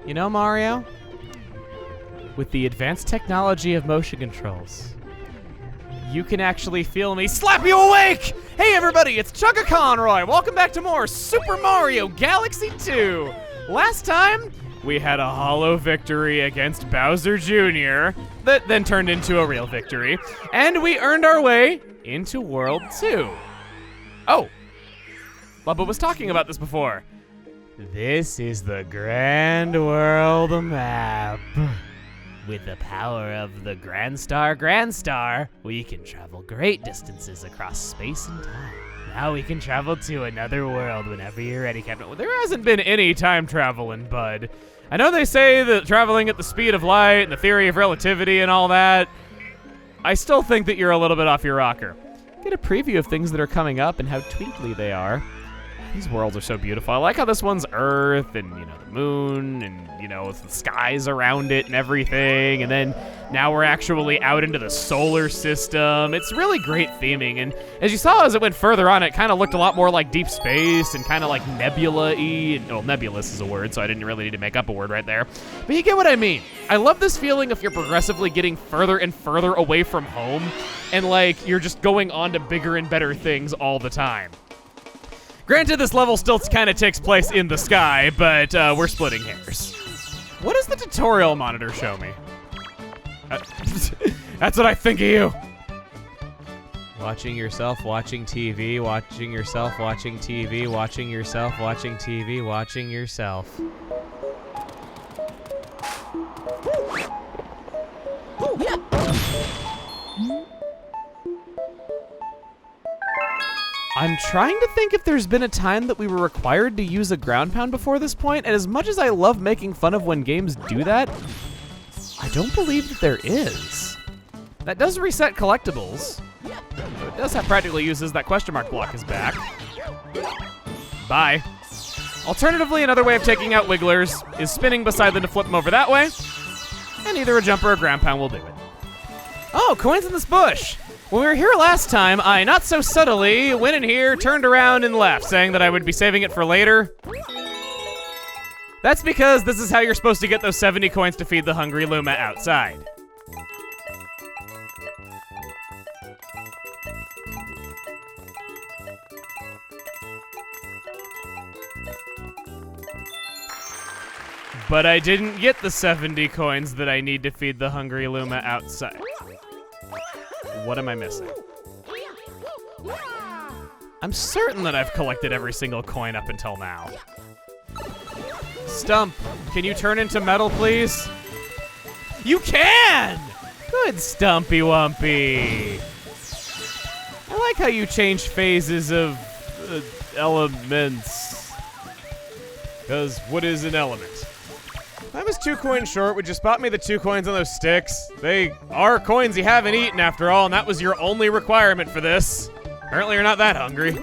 You know, Mario, with the advanced technology of motion controls, you can actually feel me slap you awake! Hey everybody, it's Chugga Conroy. Welcome back to more Super Mario Galaxy 2. Last time, we had a hollow victory against Bowser Jr. that then turned into a real victory, and we earned our way into World 2. Oh, Bubba was talking about this before. This is the Grand World Map. With the power of the Grand Star, we can travel great distances across space and time. Now we can travel to another world whenever you're ready, Captain. Well, there hasn't been any time traveling, bud. I know they say that traveling at the speed of light and the theory of relativity and all that. I still think that you're a little bit off your rocker. Get a preview of things that are coming up and how twinkly they are. These worlds are so beautiful. I like how this one's Earth and, the moon and, the skies around it and everything. And then now we're actually out into the solar system. It's really great theming. And as you saw as it went further on, it kind of looked a lot more like deep space and kind of like nebula-y. Well, nebulous is a word, so I didn't really need to make up a word right there. But you get what I mean. I love this feeling if you're progressively getting further and further away from home and you're just going on to bigger and better things all the time. Granted, this level still kind of takes place in the sky, but we're splitting hairs. What does the tutorial monitor show me? That's what I think of you. Watching yourself, watching TV, watching yourself, watching TV, watching yourself, watching TV, watching yourself. I'm trying to think if there's been a time that we were required to use a ground pound before this point, and as much as I love making fun of when games do that, I don't believe that there is. That does reset collectibles. It does have practical uses. That question mark block is back. Bye. Alternatively, another way of taking out wigglers is spinning beside them to flip them over that way, and either a jump or a ground pound will do it. Oh, coins in this bush. When we were here last time, I not so subtly went in here, turned around, and left, saying that I would be saving it for later. That's because this is how you're supposed to get those 70 coins to feed the hungry Luma outside. But I didn't get the 70 coins that I need to feed the hungry Luma outside. What am I missing? I'm certain that I've collected every single coin up until now. Stump, can you turn into metal, please? You can! Good Stumpy Wumpy. I like how you change phases of elements. Because what is an element? I was 2 coins short. Would you spot me the 2 coins on those sticks? They are coins you haven't eaten after all, and that was your only requirement for this. Apparently you're not that hungry.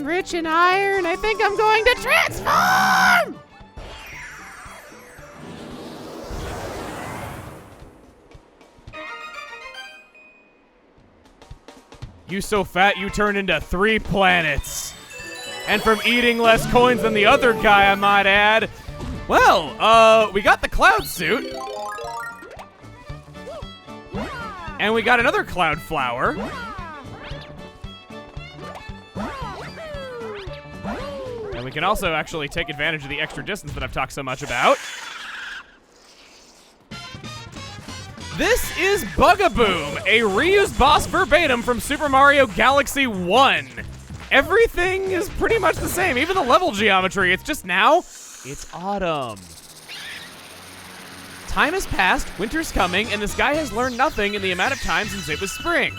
Rich in iron. I think I'm going to transform! You so fat you turn into 3 planets. And from eating less coins than the other guy, I might add. Well, we got the cloud suit. And we got another cloud flower. And we can also actually take advantage of the extra distance that I've talked so much about. This is Bugaboom, a reused boss verbatim from Super Mario Galaxy 1. Everything is pretty much the same, even the level geometry. It's just now, it's autumn. Time has passed, winter's coming, and this guy has learned nothing in the amount of time since it was spring.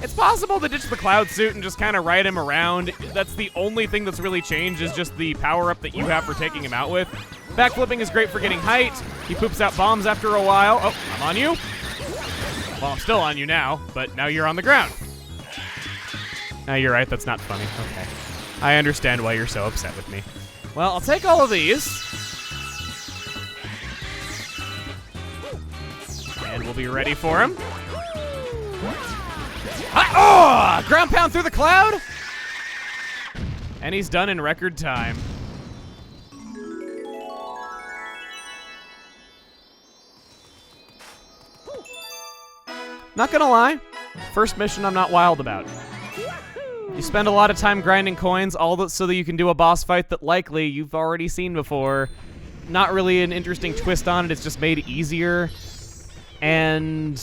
It's possible to ditch the cloud suit and just kind of ride him around. That's the only thing that's really changed is just the power-up that you have for taking him out with. Backflipping is great for getting height. He poops out bombs after a while. Oh, I'm on you. Well, I'm still on you now, but now you're on the ground. No, you're right, that's not funny. Okay. I understand why you're so upset with me. Well, I'll take all of these. And we'll be ready for him. Oh! Ground pound through the cloud? And he's done in record time. Not gonna lie, first mission I'm not wild about. You spend a lot of time grinding coins so that you can do a boss fight that likely you've already seen before. Not really an interesting twist on it, it's just made easier. And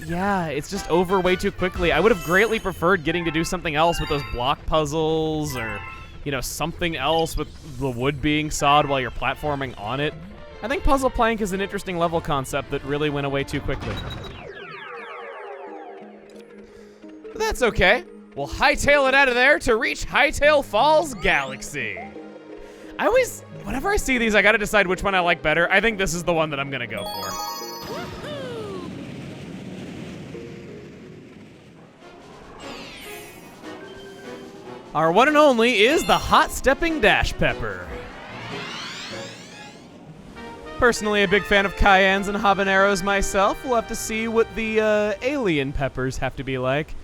yeah, it's just over way too quickly. I would have greatly preferred getting to do something else with those block puzzles, or, you know, something else with the wood being sawed while you're platforming on it. I think Puzzle Plank is an interesting level concept that really went away too quickly. But that's okay. We'll hightail it out of there to reach Hightail Falls Galaxy. Whenever I see these, I gotta decide which one I like better. I think this is the one that I'm gonna go for. Our one and only is the Hot Stepping Dash Pepper. Personally, a big fan of cayennes and habaneros myself. We'll have to see what the alien peppers have to be like.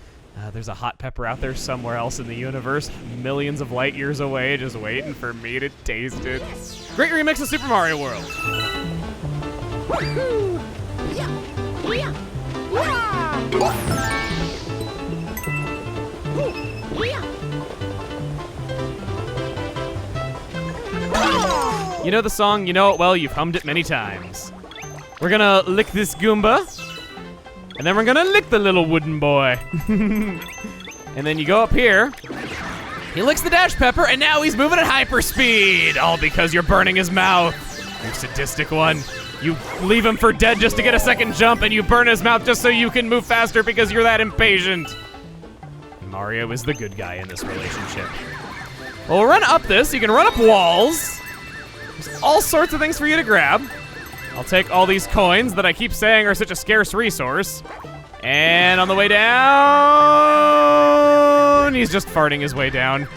There's a hot pepper out there somewhere else in the universe, millions of light years away, just waiting for me to taste it. Great remix of Super Mario World. You know the song, you know it well, you've hummed it many times. We're gonna lick this Goomba, and then we're gonna lick the little wooden boy. And then you go up here, he licks the dash pepper, and now he's moving at hyperspeed, all because you're burning his mouth. You sadistic one. You leave him for dead just to get a second jump, and you burn his mouth just so you can move faster because you're that impatient. Mario is the good guy in this relationship. Well, we'll run up this. You can run up walls. There's all sorts of things for you to grab. I'll take all these coins that I keep saying are such a scarce resource. And on the way down, he's just farting his way down.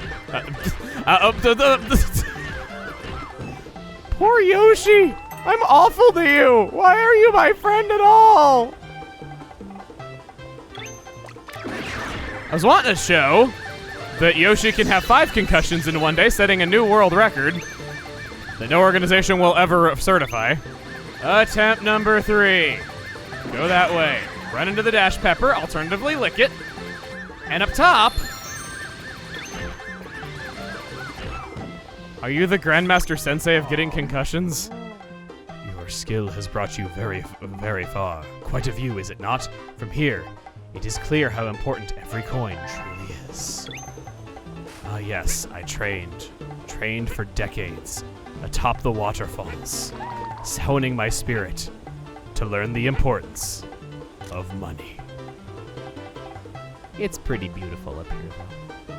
Poor Yoshi. I'm awful to you. Why are you my friend at all? I was wanting to show that Yoshi can have 5 concussions in one day, setting a new world record that no organization will ever certify. Attempt number 3. Go that way. Run into the dash pepper, alternatively lick it. And up top, are you the Grandmaster Sensei of getting concussions? Your skill has brought you very, very far. Quite a view, is it not? From here, it is clear how important every coin truly is. Ah yes, I trained for decades atop the waterfalls, honing my spirit to learn the importance of money. It's pretty beautiful up here, though.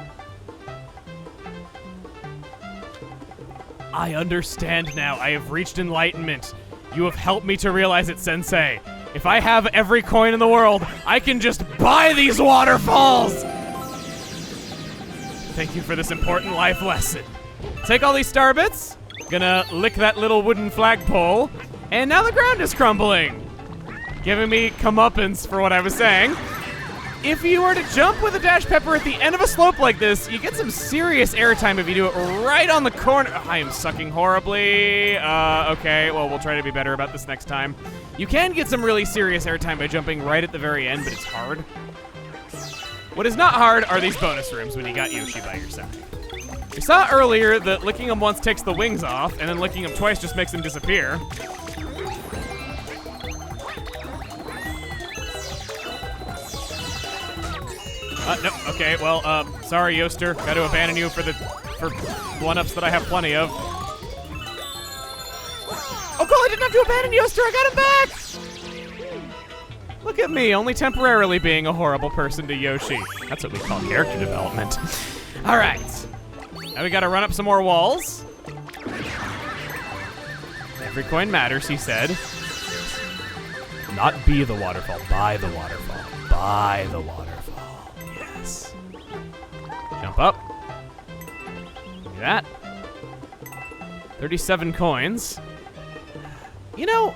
I understand now. I have reached enlightenment. You have helped me to realize it, Sensei. If I have every coin in the world, I can just buy these waterfalls! Thank you for this important life lesson. Take all these star bits. Gonna lick that little wooden flagpole. And now the ground is crumbling. Giving me comeuppance for what I was saying. If you were to jump with a dash pepper at the end of a slope like this, you get some serious airtime if you do it right on the corner. I am sucking horribly. Okay, well, we'll try to be better about this next time. You can get some really serious airtime by jumping right at the very end, but it's hard. What is not hard are these bonus rooms when you got Yoshi by your side. We saw earlier that licking him once takes the wings off, and then licking him twice just makes him disappear. No, okay, well, sorry, Yoster. Got to abandon you for one-ups that I have plenty of. Oh, cool, I didn't have to abandon Yoster, I got him back! Look at me, only temporarily being a horrible person to Yoshi. That's what we call character development. All right. Now we gotta run up some more walls. Every coin matters, he said. Not be the waterfall, buy the waterfall. Buy the waterfall. Yes. Jump up. Look at that. 37 coins. You know,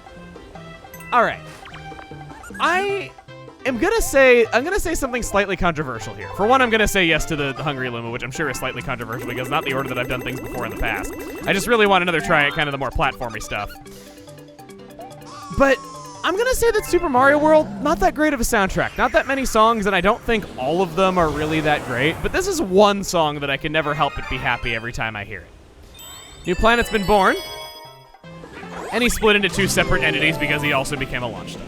all right. I'm gonna say something slightly controversial here. For one, I'm gonna say yes to the Hungry Luma, which I'm sure is slightly controversial because not the order that I've done things before in the past. I just really want another try at kind of the more platformy stuff. But I'm gonna say that Super Mario World, not that great of a soundtrack. Not that many songs, and I don't think all of them are really that great, but this is one song that I can never help but be happy every time I hear it. New planet's been born, and he split into 2 separate entities because he also became a launch star.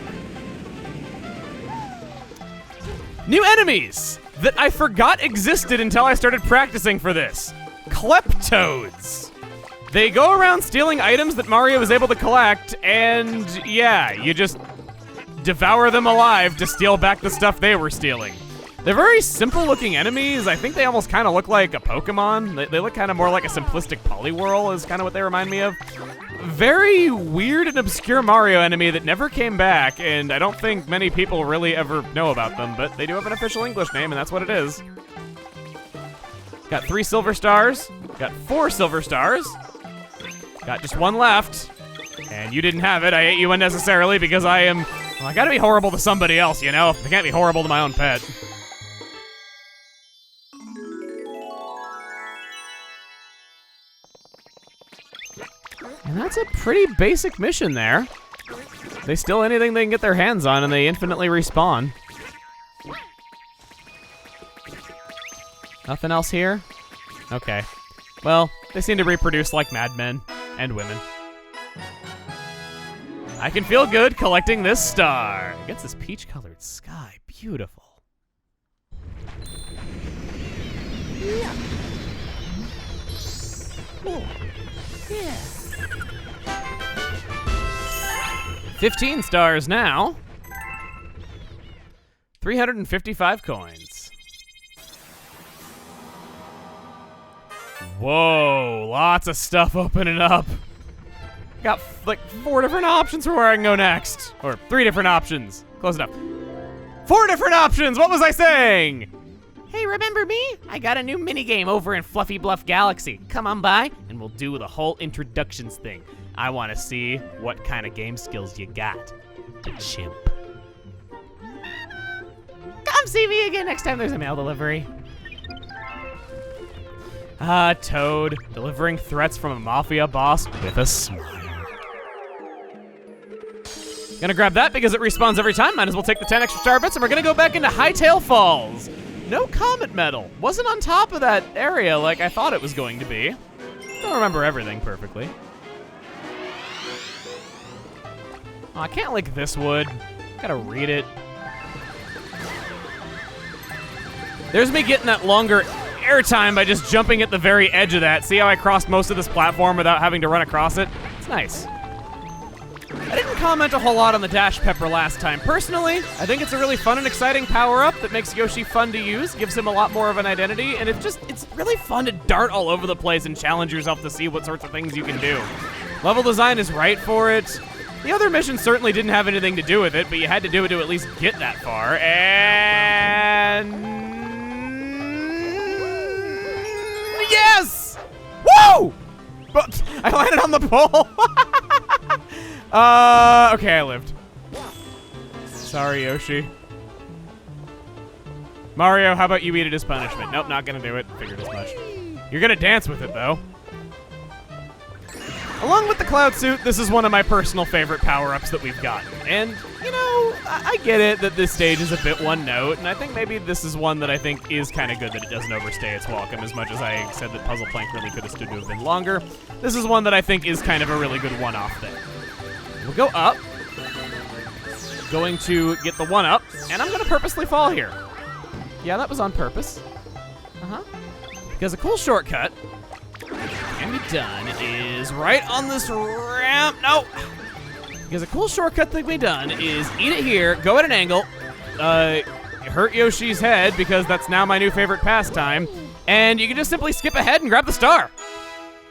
New enemies that I forgot existed until I started practicing for this. Kleptoads. They go around stealing items that Mario was able to collect, and yeah, you just devour them alive to steal back the stuff they were stealing. They're very simple-looking enemies. I think they almost kind of look like a Pokemon. They look kind of more like a simplistic Poliwhirl is kind of what they remind me of. Very weird and obscure Mario enemy that never came back, and I don't think many people really ever know about them, but they do have an official English name, and that's what it is. Got 3 silver stars. Got 4 silver stars. Got just 1 left. And you didn't have it. I ate you unnecessarily because well, I gotta be horrible to somebody else, you know? I can't be horrible to my own pet. And that's a pretty basic mission there. They steal anything they can get their hands on, and they infinitely respawn. Nothing else here? Okay. Well, they seem to reproduce like madmen and women. I can feel good collecting this star. It gets this peach-colored sky. Beautiful. Yeah. Cool. Yeah. 15 stars now. 355 coins. Whoa, lots of stuff opening up. Got like 4 different options for where I can go next. Or 3 different options. Close enough. 4 different options, what was I saying? Hey, remember me? I got a new minigame over in Fluffy Bluff Galaxy. Come on by, and we'll do the whole introductions thing. I want to see what kind of game skills you got, chimp. Come see me again next time there's a mail delivery. Ah, Toad, delivering threats from a mafia boss with a smile. Gonna grab that because it respawns every time. Might as well take the 10 extra star bits, and we're gonna go back into Hightail Falls. No comet medal. Wasn't on top of that area like I thought it was going to be. Don't remember everything perfectly. Oh, I can't lick this wood. Gotta read it. There's me getting that longer airtime by just jumping at the very edge of that. See how I crossed most of this platform without having to run across it? It's nice. I didn't comment a whole lot on the Dash Pepper last time. Personally, I think it's a really fun and exciting power-up that makes Yoshi fun to use, gives him a lot more of an identity, and it's really fun to dart all over the place and challenge yourself to see what sorts of things you can do. Level design is right for it. The other missions certainly didn't have anything to do with it, but you had to do it to at least get that far, and... yes! Woo! But I landed on the pole. Okay, I lived. Sorry, Yoshi. Mario, how about you eat it as punishment? Nope, not gonna do it. Figured as much. You're gonna dance with it, though. Along with the cloud suit, this is one of my personal favorite power-ups that we've gotten. And, you know, I get it that this stage is a bit one note, and I think maybe this is one that I think is kind of good that it doesn't overstay its welcome, as much as I said that Puzzle Plank really could have stood to have been longer. This is one that I think is kind of a really good one-off thing. We'll go up. Going to get the one-up, and I'm going to purposely fall here. Yeah, that was on purpose. Uh-huh. Because a cool shortcut can be done is right on this ramp. No! Because a cool shortcut that can be done is eat it here, go at an angle, hurt Yoshi's head because that's now my new favorite pastime, and you can just simply skip ahead and grab the star.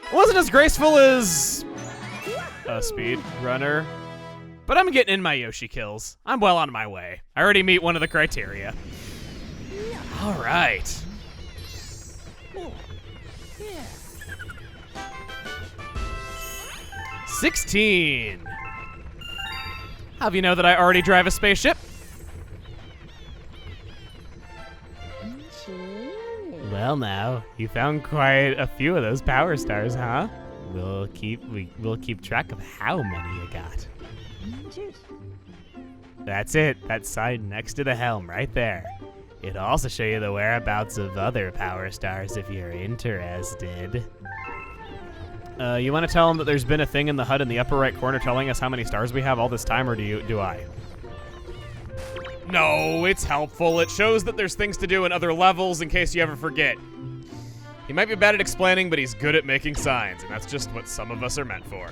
It wasn't as graceful as a speed runner, but I'm getting in my Yoshi kills. I'm well on my way. I already meet one of the criteria. All right. 16. How do you know that I already drive a spaceship? Well now, you found quite a few of those power stars, huh? We'll keep track of how many you got. That's it. That sign next to the helm right there. It'll also show you the whereabouts of other power stars if you're interested. You want to tell them that there's been a thing in the HUD in the upper right corner telling us how many stars we have all this time, or do I? No, it's helpful. It shows that there's things to do in other levels in case you ever forget. He might be bad at explaining, but he's good at making signs, and that's just what some of us are meant for.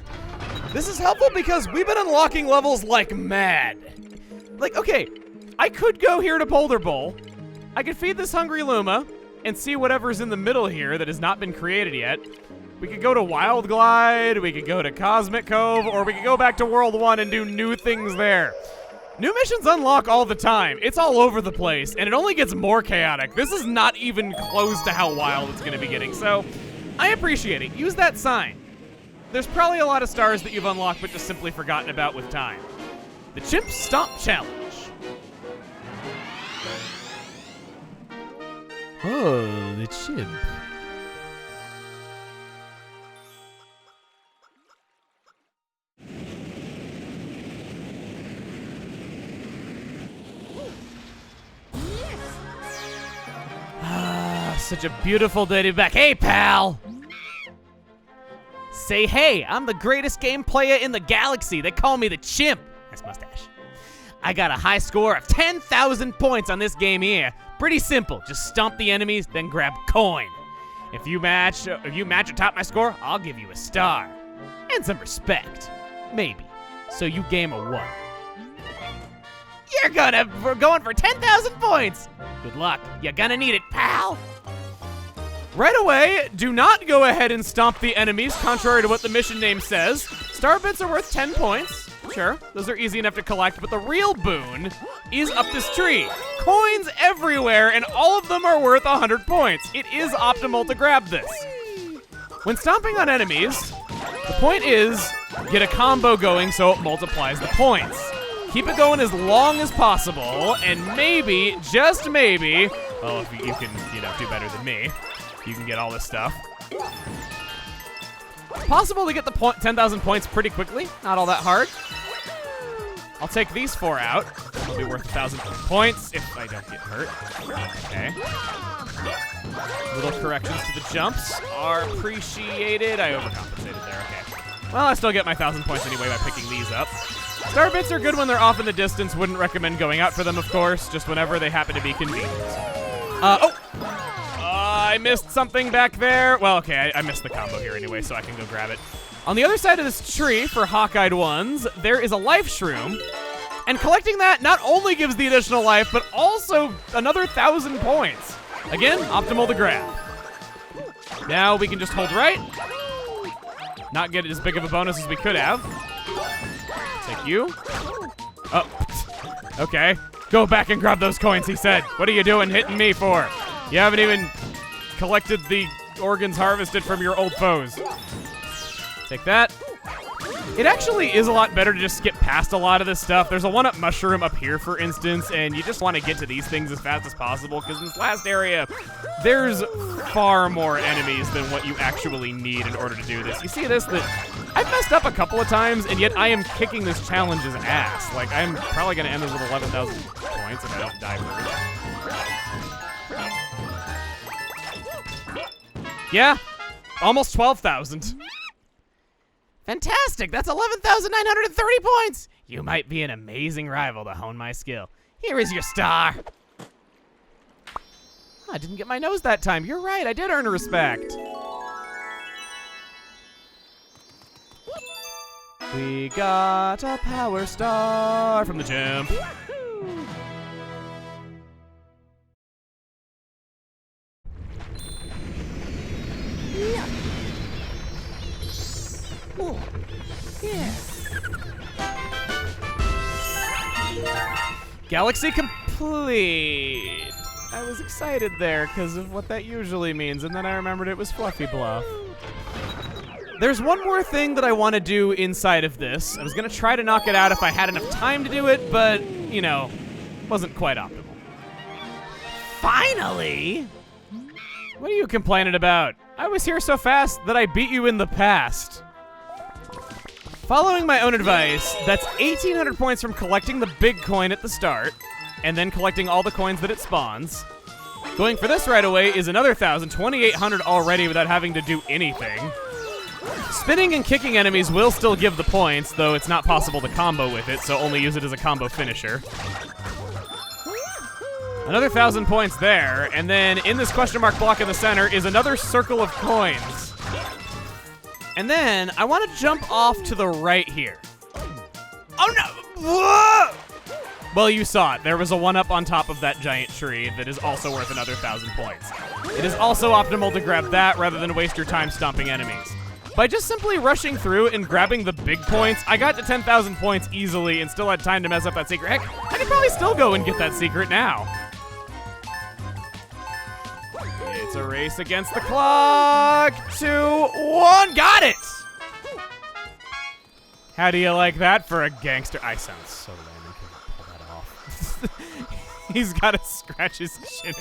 This is helpful because we've been unlocking levels like mad. Like, okay, I could go here to Boulder Bowl. I could feed this hungry Luma and see whatever's in the middle here that has not been created yet. We could go to Wild Glide, we could go to Cosmic Cove, or we could go back to World 1 and do new things there. New missions unlock all the time. It's all over the place, and it only gets more chaotic. This is not even close to how wild it's gonna be getting, so I appreciate it. Use that sign. There's probably a lot of stars that you've unlocked but just simply forgotten about with time. The Chimp Stomp Challenge. Oh, the chimp. Such a beautiful day to be back. Hey, pal! Say hey, I'm the greatest game player in the galaxy. They call me the Chimp. Nice mustache. I got a high score of 10,000 points on this game here. Pretty simple. Just stomp the enemies, then grab coin. If you match or top my score, I'll give you a star. And some respect. Maybe. So you game a 1. We're going for 10,000 points. Good luck. You're gonna need it, pal. Right away, do not go ahead and stomp the enemies, contrary to what the mission name says. Star bits are worth 10 points. Sure, those are easy enough to collect, but the real boon is up this tree. Coins everywhere, and all of them are worth 100 points. It is optimal to grab this. When stomping on enemies, the point is get a combo going so it multiplies the points. Keep it going as long as possible, and maybe, just maybe, well, if you can, do better than me, you can get all this stuff. Possible to get the 10,000 points pretty quickly. Not all that hard. I'll take these 4 out. It'll be worth 1,000 points if I don't get hurt. Okay. Little corrections to the jumps are appreciated. I overcompensated there. Okay. Well, I still get my 1,000 points anyway by picking these up. Star bits are good when they're off in the distance. Wouldn't recommend going out for them, of course. Just whenever they happen to be convenient. I missed something back there. Well, okay, I missed the combo here anyway, so I can go grab it. On the other side of this tree, for hawk-eyed ones, there is a life shroom. And collecting that not only gives the additional life, but also another 1,000 points. Again, optimal to grab. Now we can just hold right. Not get as big of a bonus as we could have. Take you. Oh, okay. Go back and grab those coins, he said. What are you doing hitting me for? You haven't even collected the organs harvested from your old foes. Take that. It actually is a lot better to just skip past a lot of this stuff. There's a 1-up mushroom up here, for instance, and you just want to get to these things as fast as possible, because in this last area, there's far more enemies than what you actually need in order to do this. You see this? That I've messed up a couple of times, and yet I am kicking this challenge's ass. Like, I'm probably going to end this with 11,000 points if I don't die first. Yeah, almost 12,000. Fantastic, that's 11,930 points. You might be an amazing rival to hone my skill. Here is your star. I didn't get my nose that time. You're right, I did earn respect. We got a power star from the Chimp. Oh, yeah. Galaxy complete. I was excited there because of what that usually means, and then I remembered it was Fluffy Bluff. There's one more thing that I want to do inside of this. I was going to try to knock it out if I had enough time to do it, but, wasn't quite optimal. Finally! What are you complaining about? I was here so fast that I beat you in the past. Following my own advice, that's 1,800 points from collecting the big coin at the start, and then collecting all the coins that it spawns. Going for this right away is another 1,000, 2,800 already without having to do anything. Spinning and kicking enemies will still give the points, though it's not possible to combo with it, so only use it as a combo finisher. Another 1,000 points there, and then in this question mark block in the center is another circle of coins. And then I want to jump off to the right here. Oh no! Whoa! Well, you saw it. There was a 1-up on top of that giant tree that is also worth another 1,000 points. It is also optimal to grab that rather than waste your time stomping enemies. By just simply rushing through and grabbing the big points, I got to 10,000 points easily and still had time to mess up that secret. Heck, I could probably still go and get that secret now. It's a race against the clock. 2, 1, got it! How do you like that for a gangster? I sound so lame, I can't pull that off. He's gotta scratch his chin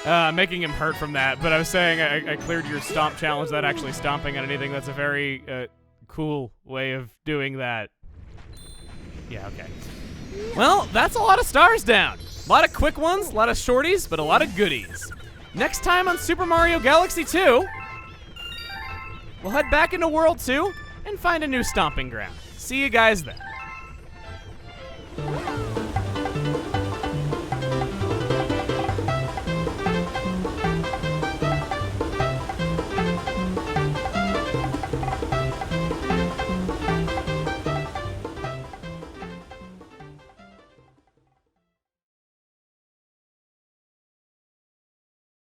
at me. Making him hurt from that, but I was saying I cleared your stomp challenge without actually stomping on anything. That's a very cool way of doing that. Yeah, okay. Well, that's a lot of stars down. A lot of quick ones, a lot of shorties, but a lot of goodies. Next time on Super Mario Galaxy 2, we'll head back into World 2 and find a new stomping ground. See you guys then.